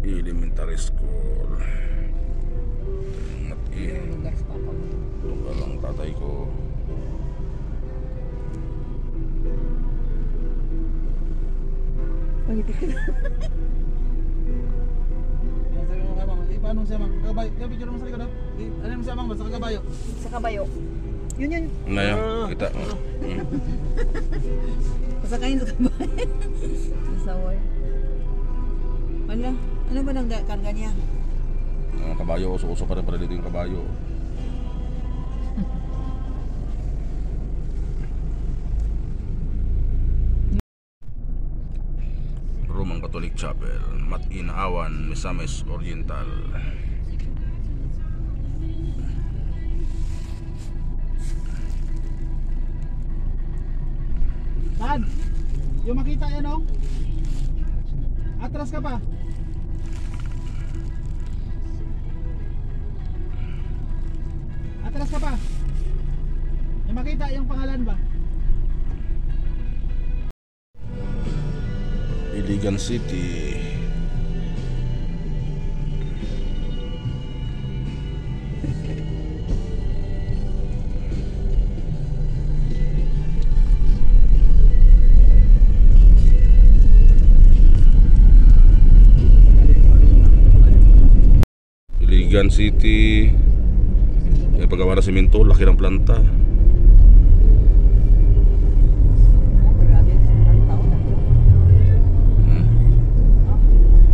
Elementary School. Lugar lang tatay ko. Paano siya mang? Kabayo. Kaya picture mo sa likod. Ano mo siya mang? Sa kabayo. Sa kabayo. Yun. Ngayon, kita. Pasakayin sa kabayo. Sasaway. Ano ba nang karga niya? Ang kabayo, uso-uso pa rin pala dito yung kabayo. Roman Catholic Chapel, Matin Awan, Misamis Oriental. Tan, yung makita yan o? Atras ka pa. Atras ka pa. Yung makita yung pangalan ba? Iligan City. Iligan City. May paggawa na simento, laki ng planta.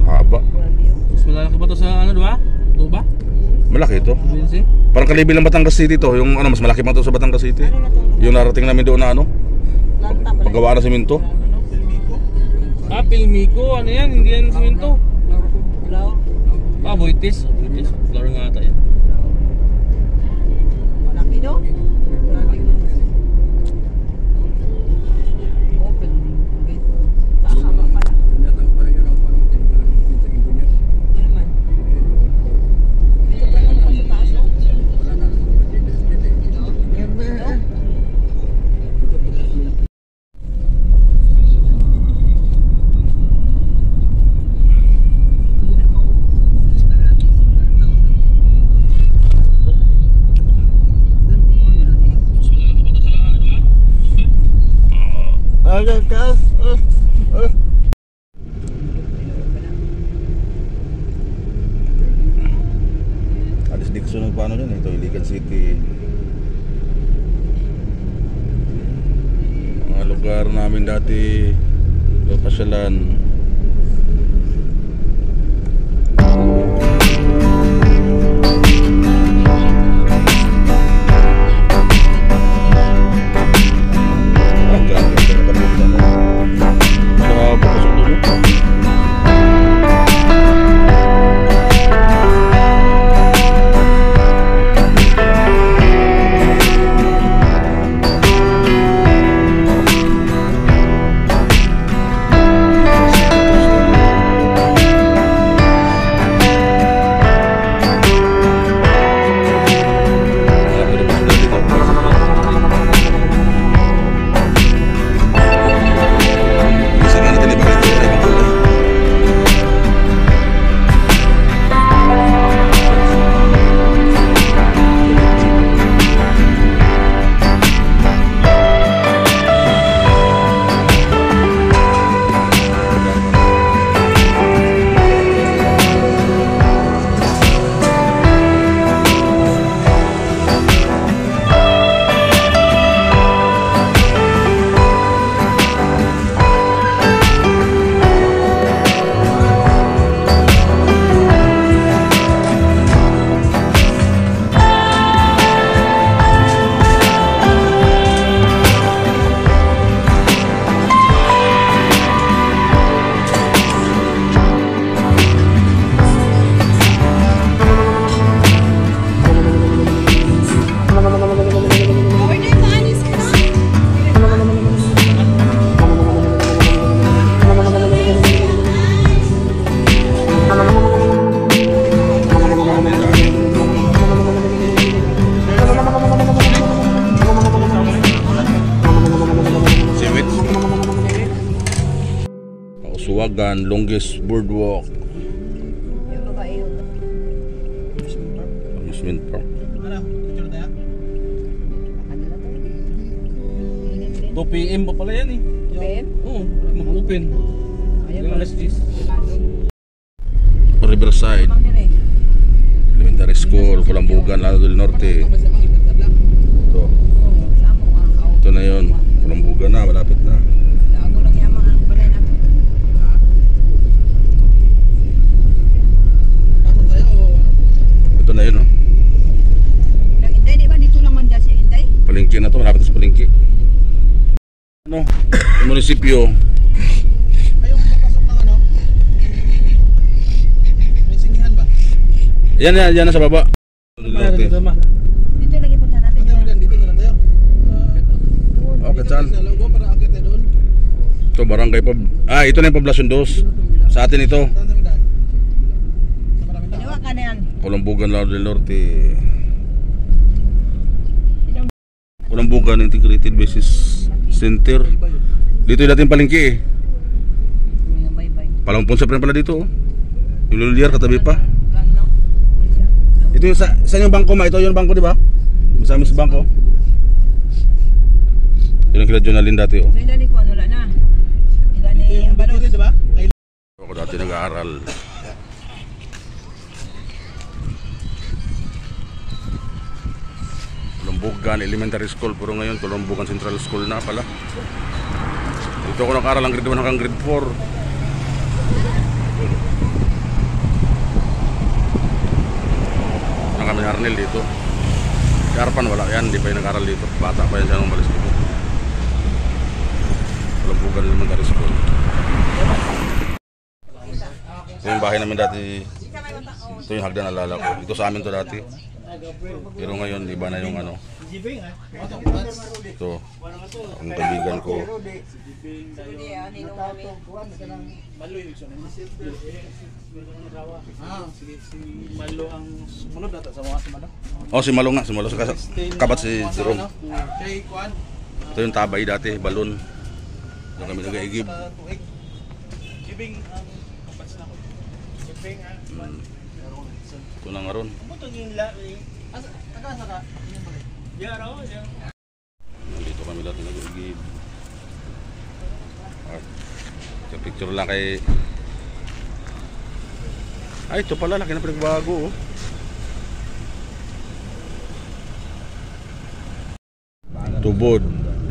Haba. Mas malaki ba ito sa ano ba? Tuba? Malaki ito. Parang kalibil ng Batangas City to. Yung ano, mas malaki pa ito sa Batangas City. Yung narating namin doon na ano, paggawa na simento. Ah, Pilmico. Ano yan? Hindi yan simento. Ah, Boitis. Boitis. Laro nga ata yan. Malaki no? Open. Tahaba pala. Ano naman? Ito pa lang sa taas no? Alis Dixon ang paano dyan, ito Iligan City. Mga lugar namin dati pasyalan. Suwagan, longest boardwalk. Amusement park. 2 PM pa pala yan eh. Ben? Oo, mag-open. Yung alas 10. Riverside Mang dire. Elementary School, Kulambugan, Lano del Norte. Ito. Sa amo ang Ito na yun. Kulambugan na, malapit na. Ako lang yamang ang balay na. Ito na yun, no? Nang Inday, di ba dito lang man dyan si Inday? Palengke na to, malapit na sa palengke. Ano? Munisipyo. Ayong papasok ng ano? May sinihan ba? Yan na sa baba. Norte. Dito lagi punta natin. Dito na lang tayo. Okay, saan? Sa logo para akit na doon. Ito, barangay pa. Ito na yung Poblacion 2. Sa atin ito. Saan namin dahil? Sa maraming Kaliwa ka na yan. Kulambugan, Lano del Norte. Kulambugan Integrated Basis Center. Dito yung dating palengke eh. Bye-bye. Palampon sa pala dito. Oh. Yung Luliar katabi pa. Lang. Ito yung saan yung bangko ma? Ito yung bangko, di ba? Masama sa bangko. Yun ang kila Jonalyn dati oh. So ilan ni ko ano na. Ilan ni ang balot. di ba? Ako dati nag-aaral. Kulambugan Elementary School, pero ngayon Kulambugan Central School na pala. Dito ako nag-aaral ang grade 1 hanggang grade 4. Ang kami ni Arnel dito. Si Arpan wala yan, hindi pa yung nag-aaral dito. Bata pa yan siya nung malis dito. Kulambugan Elementary School. Ito yung bahay namin dati. Ito yung hagdan alala ko. Ito sa amin to dati. Pero ngayon iba na yung ano. Ito ang kaibigan ko. Malo ang sumunod data sa mga sumano. Oh, si Malo nga, si Malo sa kabat si Jerome. Kay Kuan. Ito yung tabay dati, balon. Doon kami nag-aigib. Tuig. Gibing ang kapats na ko. Gibing ang Ito na nga ron. butong yung taga ka. Yaro, yaro. Nandito kami dati nag-aigib. Picture lang kay... Ay, ito pala, laki na pinagbago oh. Tubod,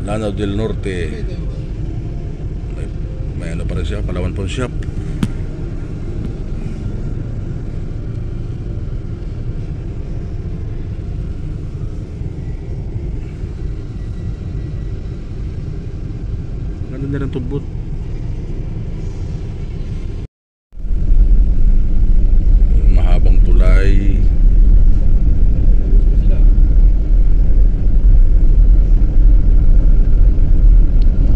Lanao del Norte. May ano pa rin siya, Palawan Pawn Shop. Ganda na rin tubod. Mahabang tulay.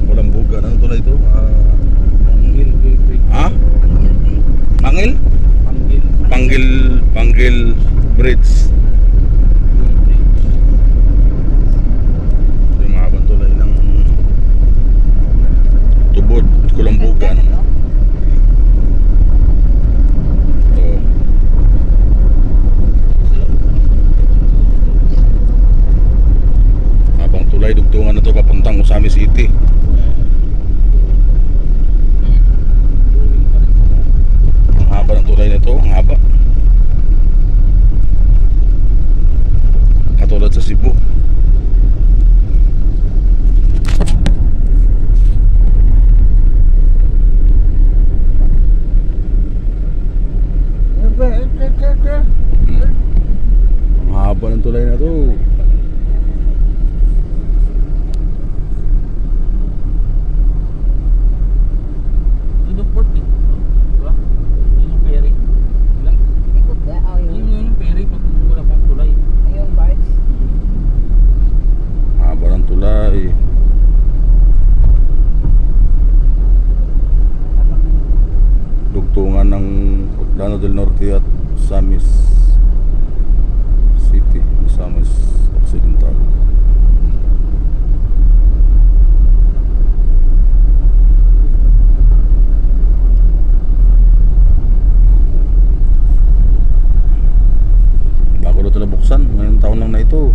Kulambugan, ano tulay ito? Ha? Mangil? Panggil Bridge. Yung mahabang tulay ng Tubod, Kulambugan. Oh. Habang tulay, dugtungan na to papuntang Usami City. Ang haba ng tulay na to, ang haba. Katulad sa Cebu. Ang haba ng tulay na to. Ito port eh. Diba? Yun yung ferry. Ilan? Ikot ba? Yun yung ferry pag wala pang tulay. Ayong barge. Haba ng tulay. Dugtungan ng Lanao del Norte at Samis City, Samis Occidental. Bago na ito nabuksan. taon lang na ito.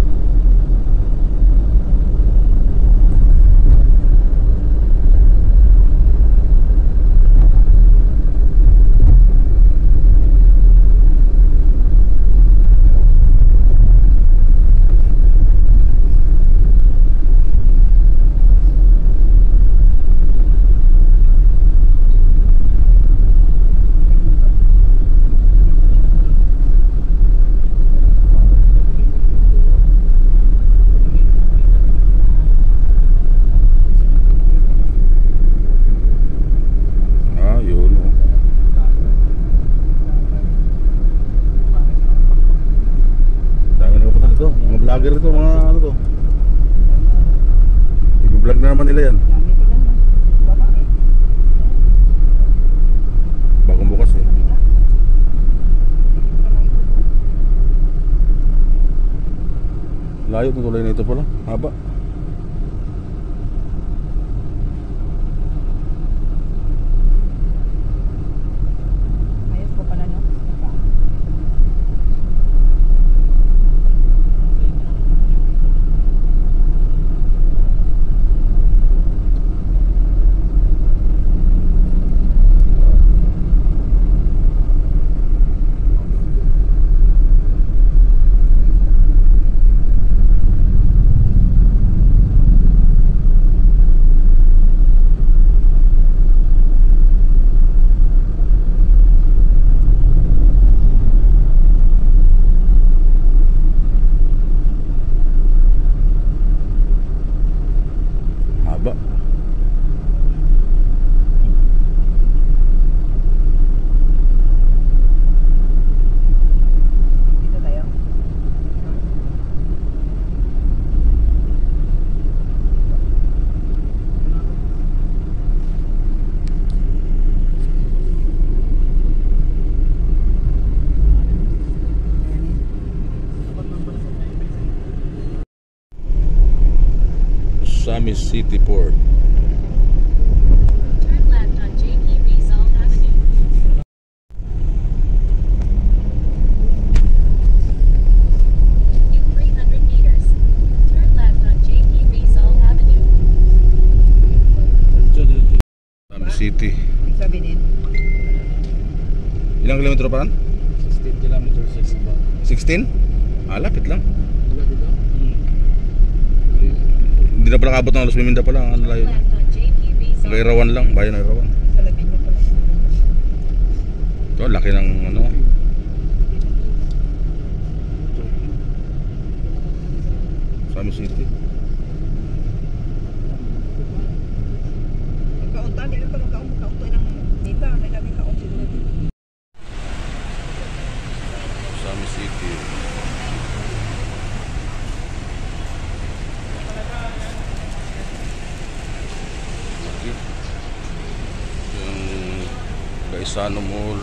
Vlogger ito, mga ano to. I-vlog na naman nila yan. Dami pa naman. Babae. Bagong bukas eh. Layo itong tulay na ito pala. Haba. Ayos ko pala, no? Haba. Dito tayo. Sami City Port. Turn left on JP Rizal Avenue. In 300 meters, turn left on JP Rizal Avenue. Sami City. Ibig sabihin, Ilang kilometro pa rin? 16 kilometers sa baba. 16? Ah, lapit lang. Hindi na pala kabot ng Los Miminda pala. Ano Turn layo? left on JP Rizal. Nag-Irawan lang, bayan ng Irawan. sa labi niyo pala. Ito, laki ng ano. Sami City. Magkaunta, hindi lang pa magkaunta ng nita. May labi kaunta sila. Sami City. Laki. Yung Gaisano Mall.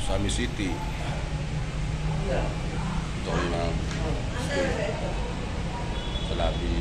Sami City. Ito ang mga sa labi